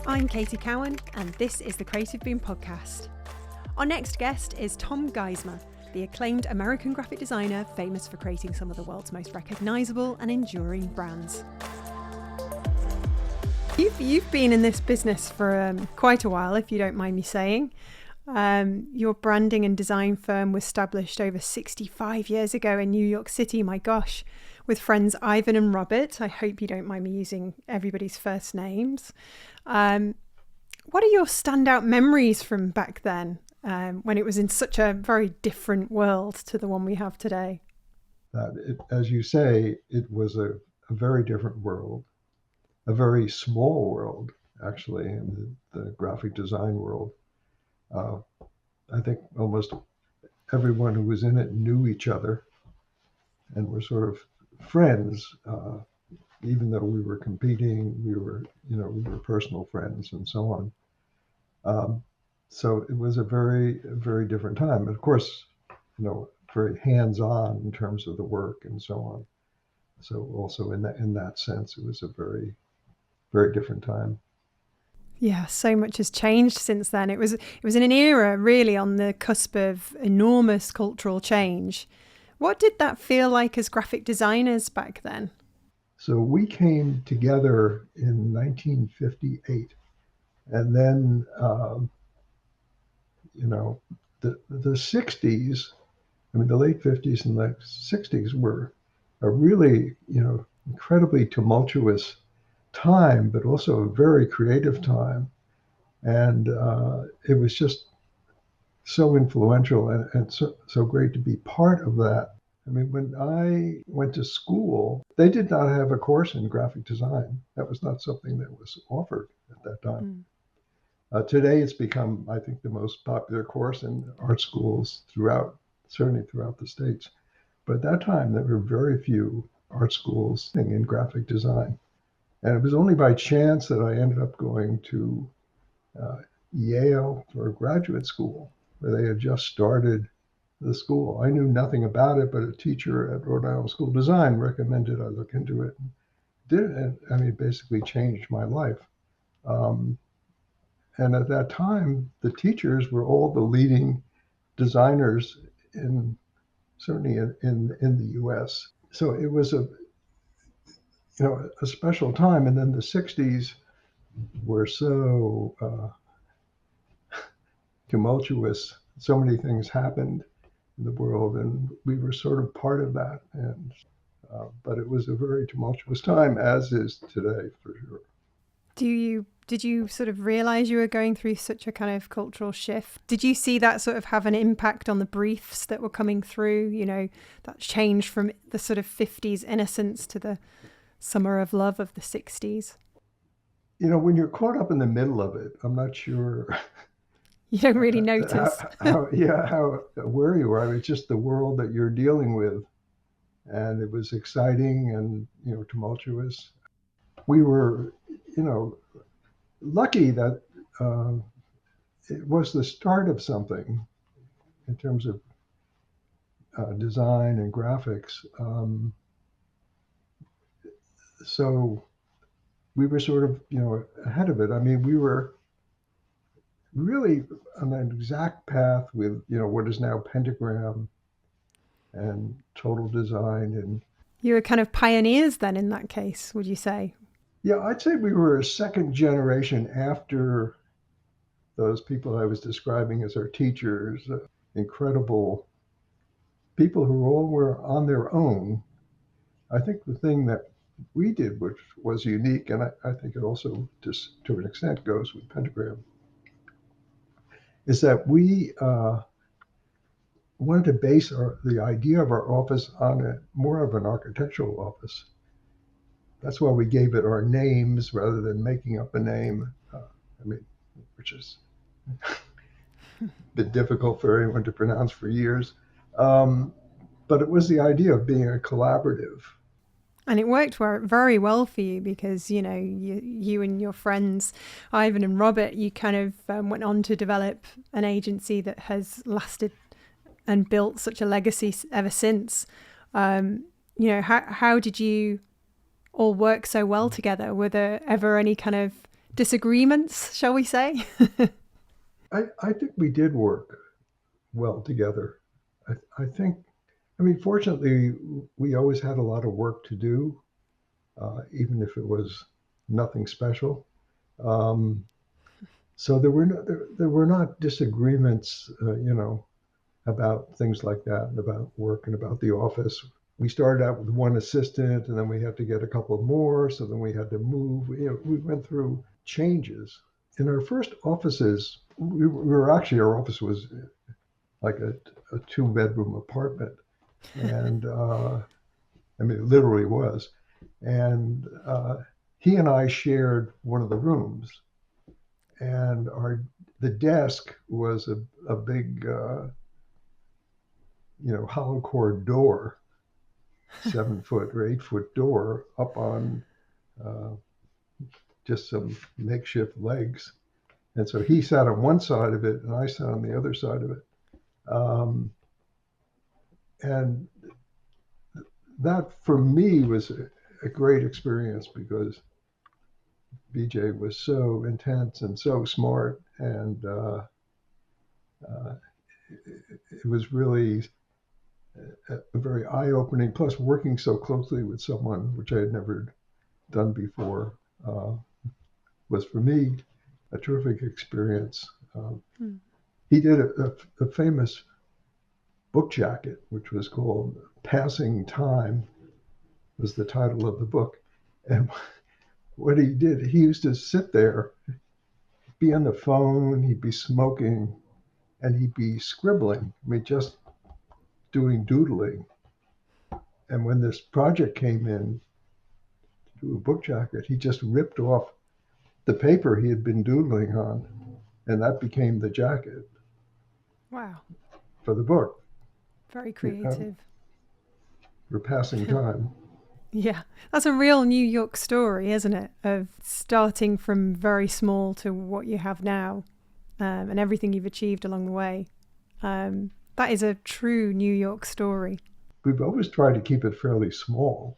I'm Katie Cowan, and this is the Creative Boom Podcast. Our next guest is Tom Geismar, the acclaimed American graphic designer famous for creating some of the world's most recognisable and enduring brands. You've been in this business for quite a while, if you don't mind me saying. Your branding and design firm was established over 65 years ago in New York City, my gosh, with friends Ivan and Robert. I hope you don't mind me using everybody's first names. What are your standout memories from back then, when it was in such a very different world to the one we have today? As you say, it was a very different world, a very small world, actually, in the graphic design world. I think almost everyone who was in it knew each other and were sort of friends, even though we were competing, we were personal friends and so on. So it was a very, very different time. Of course, very hands-on in terms of the work and so on. So also in that sense, it was a very, very different time. Yeah, so much has changed since then. It was in an era really on the cusp of enormous cultural change. What did that feel like as graphic designers back then? So we came together in 1958, and then the 60s. I mean, the late 50s and the 60s were a really incredibly tumultuous time, but also a very creative time, and it was just so influential and so great to be part of that. I mean, when I went to school, they did not have a course in graphic design. That was not something that was offered at that time. Today, it's become, I think, the most popular course in art schools certainly throughout the States. But at that time, there were very few art schools in graphic design. And it was only by chance that I ended up going to Yale for graduate school, where they had just started the school. I knew nothing about it, but a teacher at Rhode Island School of Design recommended I look into it. And did it. And, I mean, it basically changed my life. And at that time, the teachers were all the leading designers certainly in the U.S. So it was a special time. And then the 60s were so tumultuous. So many things happened in the world, and we were sort of part of that. And but it was a very tumultuous time, as is today, for sure. Did you sort of realize you were going through such a kind of cultural shift? Did you see that sort of have an impact on the briefs that were coming through? That change from the sort of 50s innocence to the summer of love of the 60s? When you're caught up in the middle of it, I'm not sure. You don't really notice. how where you are. I mean, it's just the world that you're dealing with. And it was exciting and, tumultuous. We were, lucky that it was the start of something in terms of design and graphics. So we were sort of, ahead of it. I mean, we were really on an exact path with, what is now Pentagram and Total Design. And you were kind of pioneers then in that case, would you say? Yeah, I'd say we were a second generation after those people I was describing as our teachers, incredible people who all were on their own. I think the thing that we did, which was unique, and I think it also, just to an extent, goes with Pentagram, is that we wanted to base the idea of our office on more of an architectural office. That's why we gave it our names rather than making up a name. Which is a bit difficult for anyone to pronounce for years. But it was the idea of being a collaborative. And it worked very well for you because, you and your friends, Ivan and Robert, you kind of went on to develop an agency that has lasted and built such a legacy ever since. How did you all work so well together? Were there ever any kind of disagreements, shall we say? I think we did work well together. I think, I mean, fortunately, we always had a lot of work to do, even if it was nothing special. Um, so there were not disagreements, about things like that, and about work and about the office. We started out with one assistant, and then we had to get a couple more. So then we had to move. We went through changes. In our first offices, we were actually, our office was like a two-bedroom apartment, and I mean, it literally was. And he and I shared one of the rooms, and the desk was a big, hollow core door, 7 foot or 8 foot door up on uh, just some makeshift legs. And so he sat on one side of it, and I sat on the other side of it. And that for me was a great experience because BJ was so intense and so smart, and it was really a very eye-opening. Plus, working so closely with someone, which I had never done before, was for me a terrific experience. He did a famous book jacket, which was called "Passing Time," was the title of the book, and what he did, he used to sit there, be on the phone, he'd be smoking, and he'd be scribbling. I mean, just doing doodling. And when this project came in to do a book jacket, he just ripped off the paper he had been doodling on, and that became the jacket. Wow. For the book. Very creative. For passing time. Yeah, that's a real New York story, isn't it? Of starting from very small to what you have now, and everything you've achieved along the way. That is a true New York story. We've always tried to keep it fairly small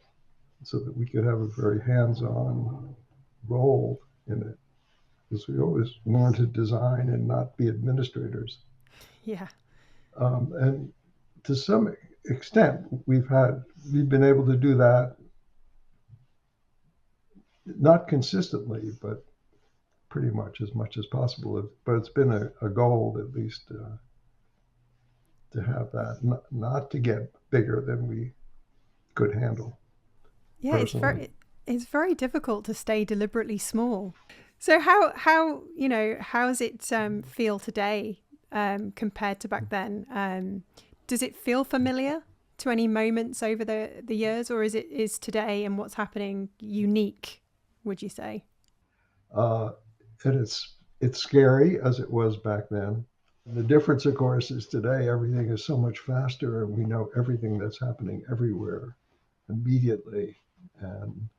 so that we could have a very hands-on role in it, because we always wanted to design and not be administrators. Yeah. And to some extent, we've been able to do that, not consistently, but pretty much as possible. But it's been a goal, at least, to have that, not to get bigger than we could handle. Yeah, it's very difficult to stay deliberately small. So how's it feel today compared to back then? Does it feel familiar to any moments over the years, or is today and what's happening unique, would you say? And it's scary as it was back then. The difference, of course, is today everything is so much faster, and we know everything that's happening everywhere immediately, and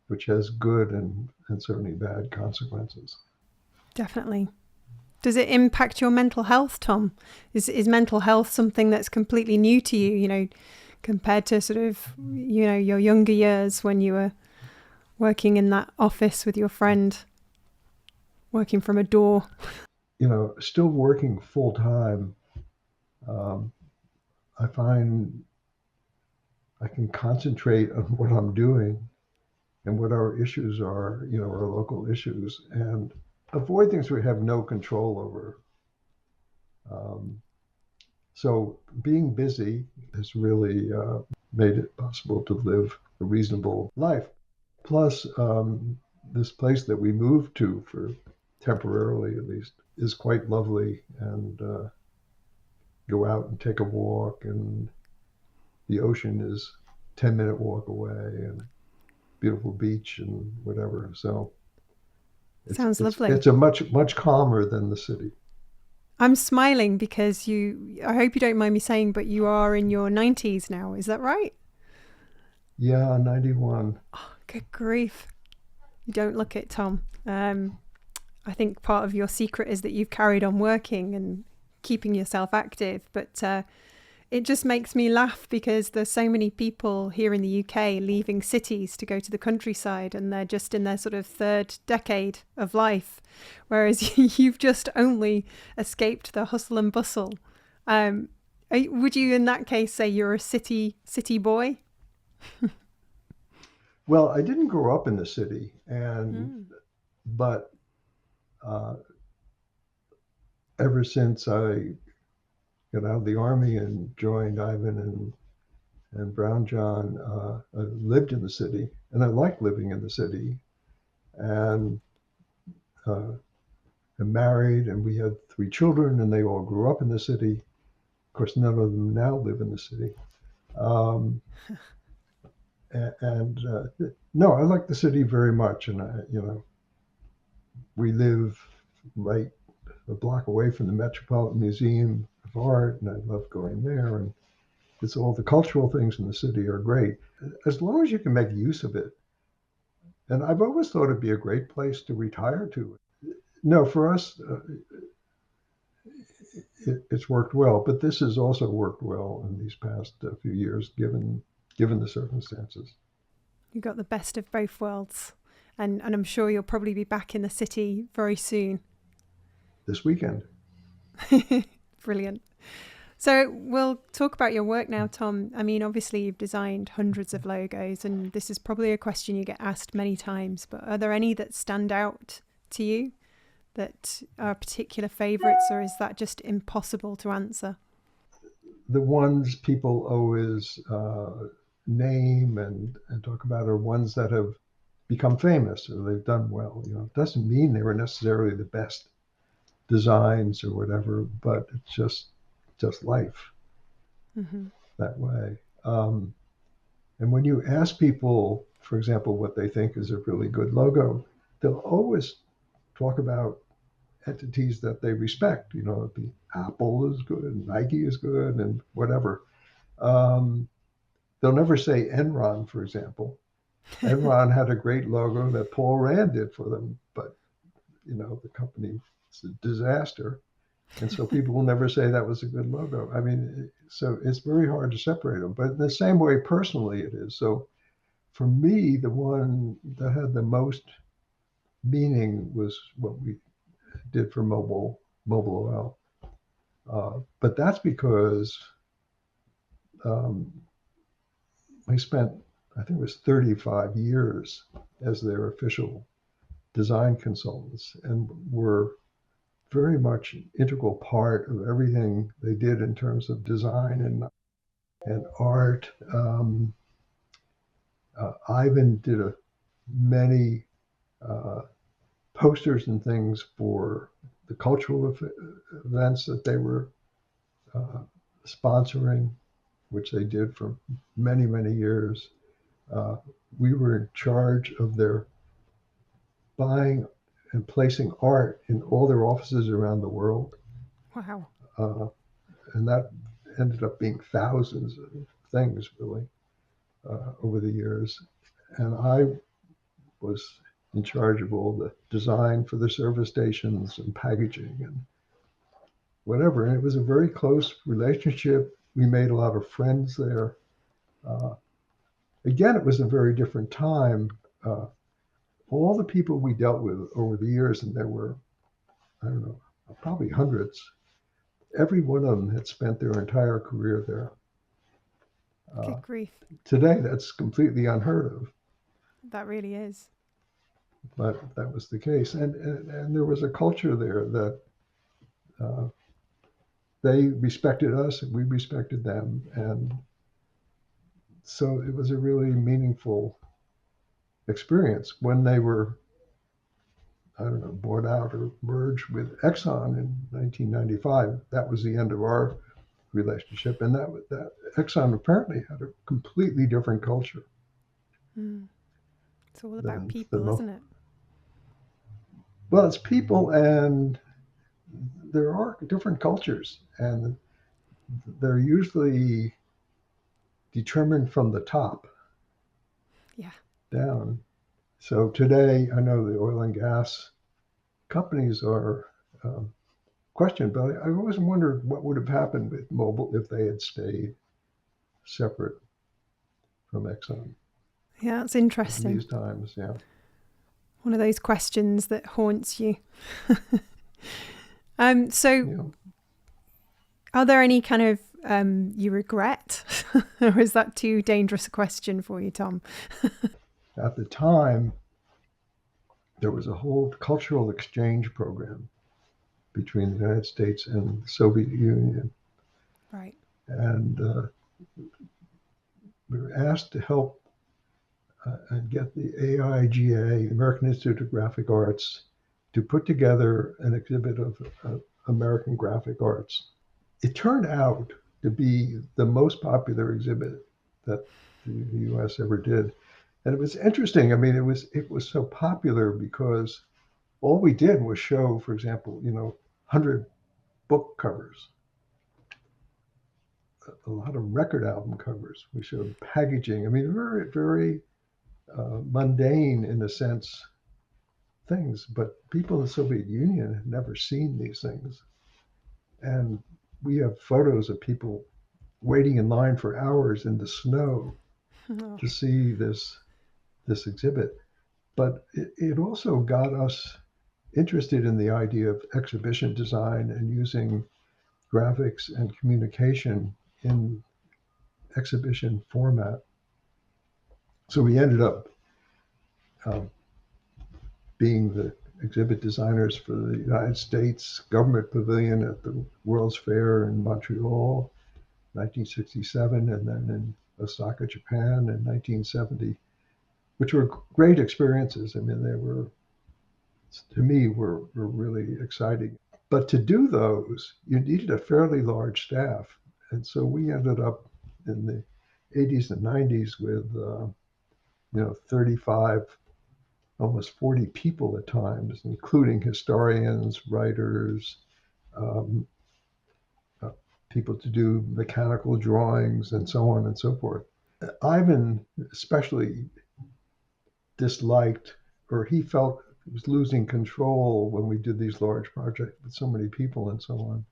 which has good and certainly bad consequences. Definitely. Does it impact your mental health, Tom? Is mental health something that's completely new to you, compared to sort of, your younger years when you were working in that office with your friend, working from a door? Still working full time, I find I can concentrate on what I'm doing and what our issues are, our local issues, and avoid things we have no control over. So being busy has really made it possible to live a reasonable life. Plus, this place that we moved to, for temporarily at least, is quite lovely, and go out and take a walk, and the ocean is 10-minute walk away, and beautiful beach and whatever. So Sounds lovely. It's a much calmer than the city. I'm smiling because I hope you don't mind me saying, but you are in your 90s now. Is that right? Yeah, 91. Oh, good grief. You don't look it, Tom. I think part of your secret is that you've carried on working and keeping yourself active, but It just makes me laugh because there's so many people here in the UK leaving cities to go to the countryside, and they're just in their sort of third decade of life, whereas you've just only escaped the hustle and bustle. Um, would you, in that case, say you're a city boy? Well, I didn't grow up in the city, and Mm. but uh, ever since I got out of the army and joined Ivan and Brownjohn, I lived in the city, and I liked living in the city. And uh, I'm married, and we had three children, and they all grew up in the city. Of course, none of them now live in the city. Um, and no, I like the city very much, and we live right a block away from the Metropolitan Museum of Art, and I love going there. And it's all the cultural things in the city are great, as long as you can make use of it. And I've always thought it'd be a great place to retire to. No, for us, it's worked well, but this has also worked well in these past few years, given the circumstances. You got the best of both worlds. And I'm sure you'll probably be back in the city very soon. This weekend, Brilliant. So we'll talk about your work now, Tom. I mean, obviously you've designed hundreds of logos, and this is probably a question you get asked many times, but are there any that stand out to you that are particular favorites, or is that just impossible to answer? the ones people always name and talk about are ones that have become famous or they've done well. It doesn't mean they were necessarily the best designs or whatever, but it's just life Hmm. that way. And when you ask people, for example, what they think is a really good logo, they'll always talk about entities that they respect. The Apple is good, and Nike is good, and whatever. Um, they'll never say Enron, for example. Enron had a great logo that Paul Rand did for them, but the company is a disaster. And so people will never say that was a good logo. I mean, so it's very hard to separate them. But in the same way, personally, it is. So for me, the one that had the most meaning was what we did for Mobil Oil. But that's because um, I spent, I think it was 35 years as their official design consultants and were very much an integral part of everything they did in terms of design and art. Ivan did many uh, posters and things for the cultural events that they were uh, sponsoring, which they did for many, many years. Uh, we were in charge of their buying and placing art in all their offices around the world. Wow. Uh, and that ended up being thousands of things, really, over the years. And I was in charge of all the design for the service stations and packaging and whatever. And it was a very close relationship. We made a lot of friends there. Uh, Again, it was a very different time. Uh, all the people we dealt with over the years, and there were, I don't know, probably hundreds, every one of them had spent their entire career there. Uh, Good grief. Today, that's completely unheard of, That really is. but that was the case. And there was a culture there that uh, they respected us and we respected them. And so it was a really meaningful experience when they were, I don't know, bought out or merged with Exxon in 1995. That was the end of our relationship. And that Exxon apparently had a completely different culture Mm. It's all about than people, isn't it? well, it's people, and there are different cultures, and they're usually determined from the top Yeah. down. So today, I know the oil and gas companies are um, question, but I always wondered what would have happened with Mobil if they had stayed separate from Exxon Yeah, it's in interesting. these times. Yeah. One of those questions that haunts you. So Yeah. are there any kind of you regret? Or is that too dangerous a question for you, Tom? At the time, there was a whole cultural exchange program between the United States and the Soviet Union. Right. And we were asked to help and get the AIGA, American Institute of Graphic Arts, to put together an exhibit of American graphic arts. It turned out to be the most popular exhibit that the U.S. ever did. And it was interesting. I mean, it was so popular because all we did was show, for example, 100 book covers, a lot of record album covers. We showed packaging. I mean, very, very mundane in a sense things, but people in the Soviet Union had never seen these things. And we have photos of people waiting in line for hours in the snow Oh, to see this exhibit. But it also got us interested in the idea of exhibition design and using graphics and communication in exhibition format. So we ended up um, being the exhibit designers for the United States Government Pavilion at the World's Fair in Montreal, 1967, and then in Osaka, Japan in 1970, which were great experiences. I mean, they were, to me, were really exciting. But to do those, you needed a fairly large staff. And so we ended up in the 80s and 90s with, 35, almost 40 people at times, including historians, writers, um, uh, people to do mechanical drawings, and so on and so forth. Ivan especially disliked, or he felt he was losing control when we did these large projects with so many people and so on.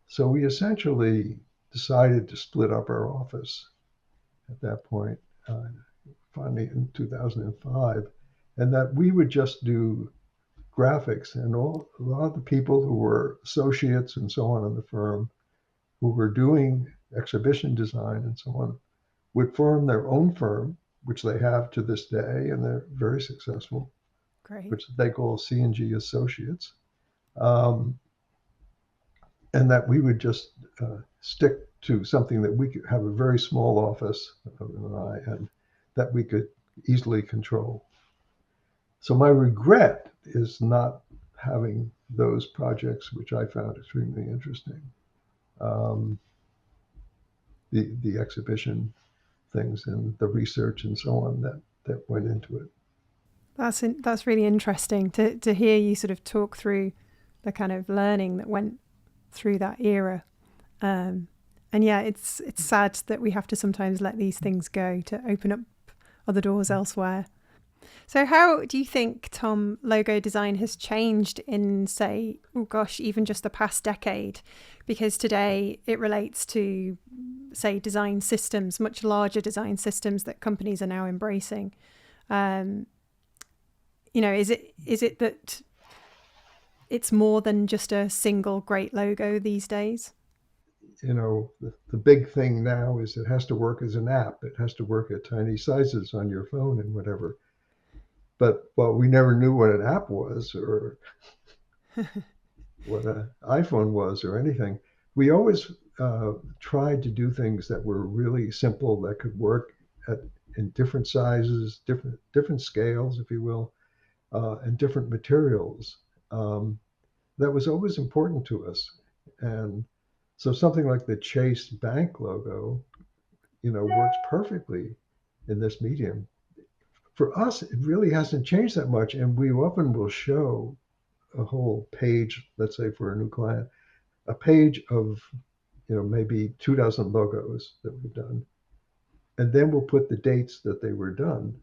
So we essentially decided to split up our office at that point, uh, finally in 2005, and that we would just do graphics, and a lot of the people who were associates and so on in the firm who were doing exhibition design and so on would form their own firm, which they have to this day, and they're very successful, great. which they call C&G Associates. Um, and that we would just stick to something that we could have a very small office, and that we could easily control. So my regret is not having those projects, which I found extremely interesting. Um, the exhibition things and the research and so on that went into it. That's really interesting to hear you sort of talk through the kind of learning that went through that era. And yeah, it's sad that we have to sometimes let these things go to open up other doors elsewhere. So how do you think, Tom, logo design has changed in, say, oh gosh, even just the past decade? Because today it relates to, say, design systems, much larger design systems that companies are now embracing. Is it that it's more than just a single great logo these days? The big thing now is it has to work as an app. It has to work at tiny sizes on your phone and whatever. But well, we never knew what an app was or what an iPhone was or anything. We always tried to do things that were really simple that could work at in different sizes, different scales, if you will, and different materials. Um, that was always important to us. And so something like the Chase Bank logo, works perfectly in this medium. For us, it really hasn't changed that much. And we often will show a whole page, let's say for a new client, a page of, maybe 2 dozen logos that we've done. And then we'll put the dates that they were done.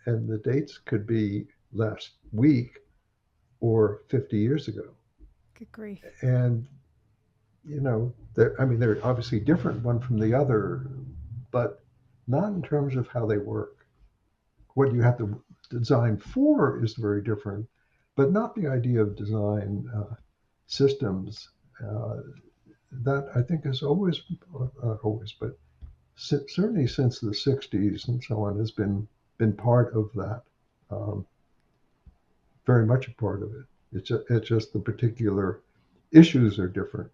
And the dates could be last week or 50 years ago. Good grief. And, they're obviously different one from the other, but not in terms of how they work. What you have to design for is very different, but not the idea of design systems. That I think is always, not always, but certainly since the 60s and so on, has been part of that, um, very much a part of it. It's just the particular issues are different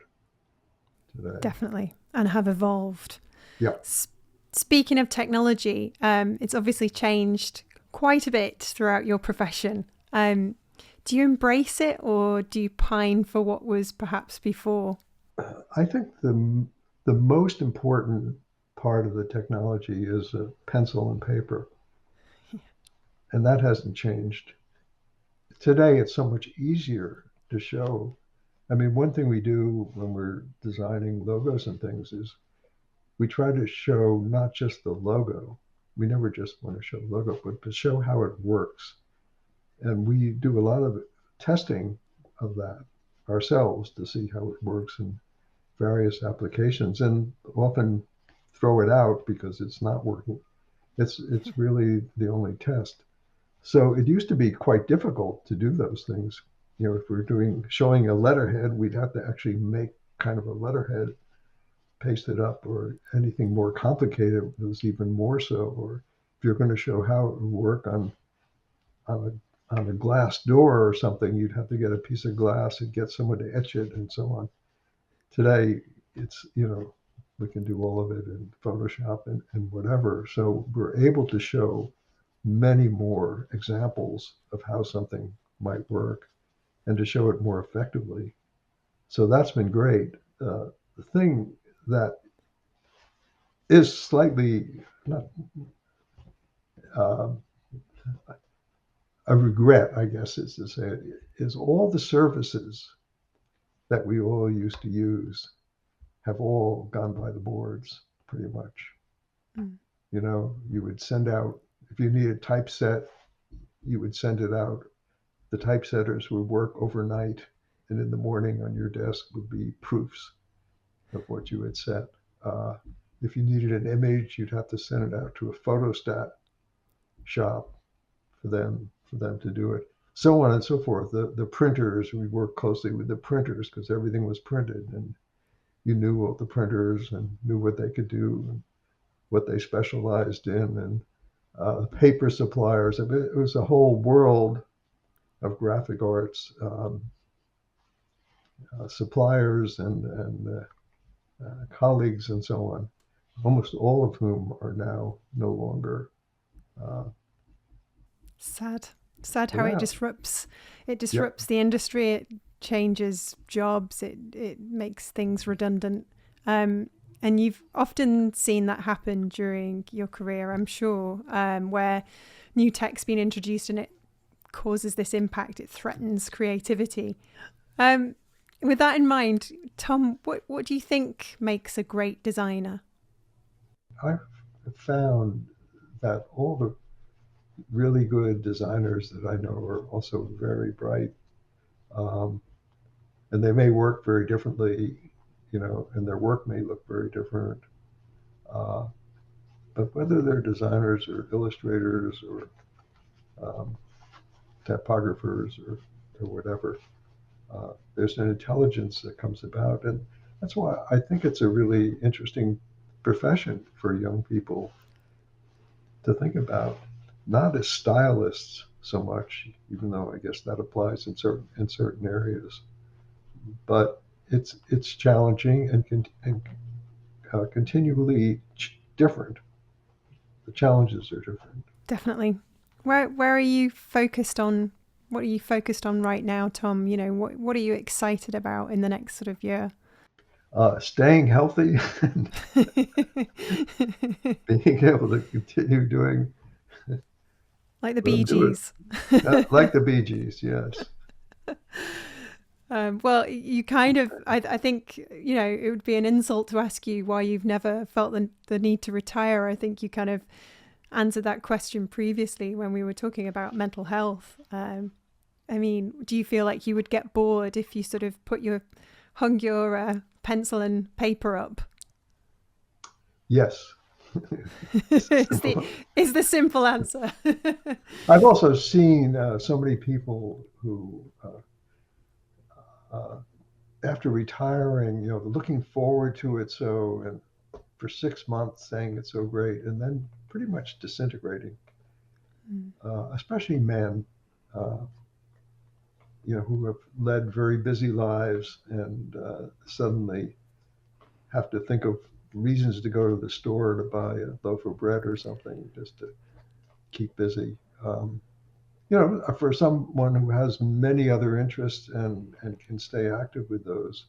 today. Definitely. And have evolved. Yeah. Speaking of technology, it's obviously changed quite a bit throughout your profession. Do you embrace it, or do you pine for what was perhaps before? I think the most important part of the technology is a pencil and paper, and that hasn't changed. Today, it's so much easier to show. I mean, one thing we do when we're designing logos and things is we try to show not just the logo. We never just want to show the logo, but to show how it works. And we do a lot of testing of that ourselves to see how it works in various applications, and often throw it out because it's not working. It's really the only test. So it used to be quite difficult to do those things. If we're showing a letterhead, we'd have to actually make kind of a letterhead, paste it up, or anything more complicated was even more so. Or if you're going to show how it would work on a glass door or something, you'd have to get a piece of glass and get someone to etch it and so on. Today, it's, we can do all of it in Photoshop and whatever. So we're able to show many more examples of how something might work and to show it more effectively. So that's been great. The thing that is slightly not uh, a regret, I guess, is to say, is all the services that we all used to use have all gone by the boards pretty much. Mm. You would send out, if you needed typeset, you would send it out. The typesetters would work overnight, and in the morning on your desk would be proofs of what you had set. If you needed an image, you'd have to send it out to a photostat shop for them to do it. So on and so forth. The printers, we worked closely with the printers because everything was printed, and you knew all the printers and knew what they could do and what they specialized in, and paper suppliers. I mean, it was a whole world of graphic arts suppliers and colleagues and so on, almost all of whom are now no longer. Uh, Sad how yeah. it disrupts the industry. It changes jobs. It makes things redundant. And you've often seen that happen during your career, I'm sure, where new tech's been introduced and it causes this impact. It threatens creativity. With that in mind, Tom, what do you think makes a great designer? I've found that all the really good designers that I know are also very bright, um, and they may work very differently, and their work may look very different. Uh, but whether they're designers or illustrators or um, typographers or whatever, there's an intelligence that comes about, and that's why I think it's a really interesting profession for young people to think about, not as stylists so much, even though I guess that applies in certain areas, but it's challenging and continually different. The challenges are different. Definitely. Where are you focused on? What are you focused on right now, Tom? What are you excited about in the next sort of year? Staying healthy and being able to continue doing Like the what Bee I'm doing. Gees. Like the Bee Gees, yes. Well, you kind of, I think, it would be an insult to ask you why you've never felt the need to retire. I think you kind of answered that question previously when we were talking about mental health. I mean, do you feel like you would get bored if you sort of hung your pencil and paper up? Yes. is the simple answer. I've also seen so many people who, after retiring, looking forward to it and for 6 months saying it's so great, and then pretty much disintegrating. Especially men, who have led very busy lives and suddenly have to think of reasons to go to the store to buy a loaf of bread or something just to keep busy. For someone who has many other interests and can stay active with those,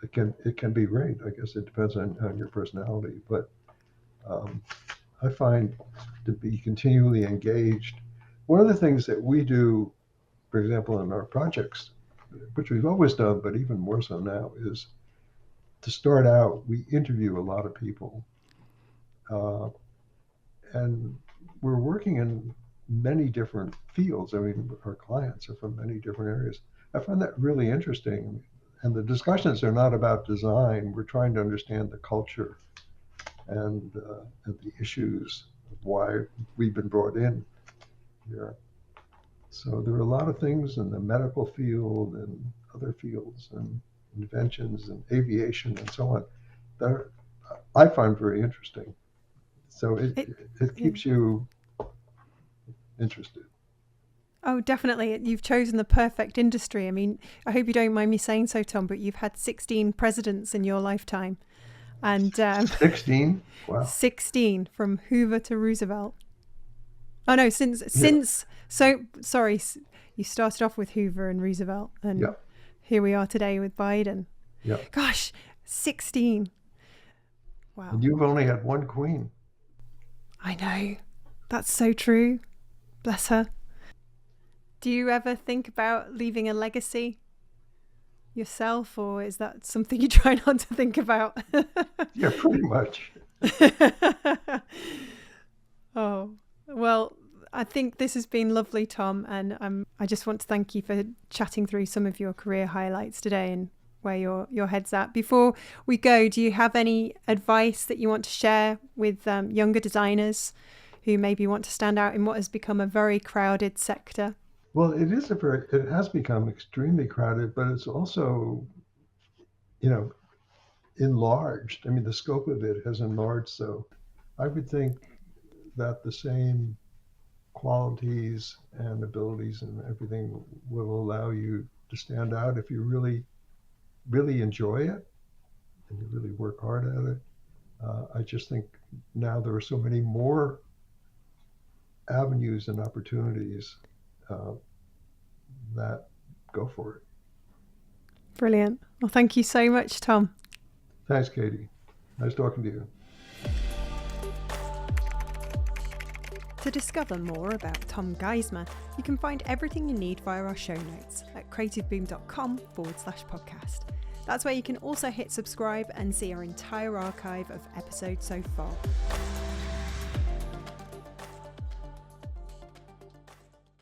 it can be great. I guess it depends on your personality, but I find to be continually engaged. One of the things that we do, for example, in our projects, which we've always done, but even more so now, is to start out, we interview a lot of people. And we're working in many different fields. I mean, our clients are from many different areas. I find that really interesting. And the discussions are not about design. We're trying to understand the culture and the issues of why we've been brought in here. So there are a lot of things in the medical field and other fields and inventions and aviation and so on that I find very interesting. So it keeps you interested. Oh, definitely. You've chosen the perfect industry. I mean, I hope you don't mind me saying so, Tom, but you've had 16 presidents in your lifetime. And 16? Wow. 16 from Hoover to Roosevelt. Oh, no, sorry, you started off with Hoover and Roosevelt. And here we are today with Biden. Yeah. Gosh, 16. Wow. And you've only had one queen. I know. That's so true. Bless her. Do you ever think about leaving a legacy yourself, or is that something you try not to think about? Yeah, pretty much. Oh, well, I think this has been lovely, Tom, and I just want to thank you for chatting through some of your career highlights today and where your head's at. Before we go, do you have any advice that you want to share with younger designers who maybe want to stand out in what has become a very crowded sector? Well, it has become extremely crowded, but it's also, enlarged. I mean, the scope of it has enlarged. So I would think that the same qualities and abilities and everything will allow you to stand out if you really, really enjoy it and you really work hard at it. I just think now there are so many more avenues and opportunities that go for it. Brilliant. Well, thank you so much, Tom. Thanks, Katie. Nice talking to you. To discover more about Tom Geismar, you can find everything you need via our show notes at creativeboom.com/podcast. That's where you can also hit subscribe and see our entire archive of episodes so far.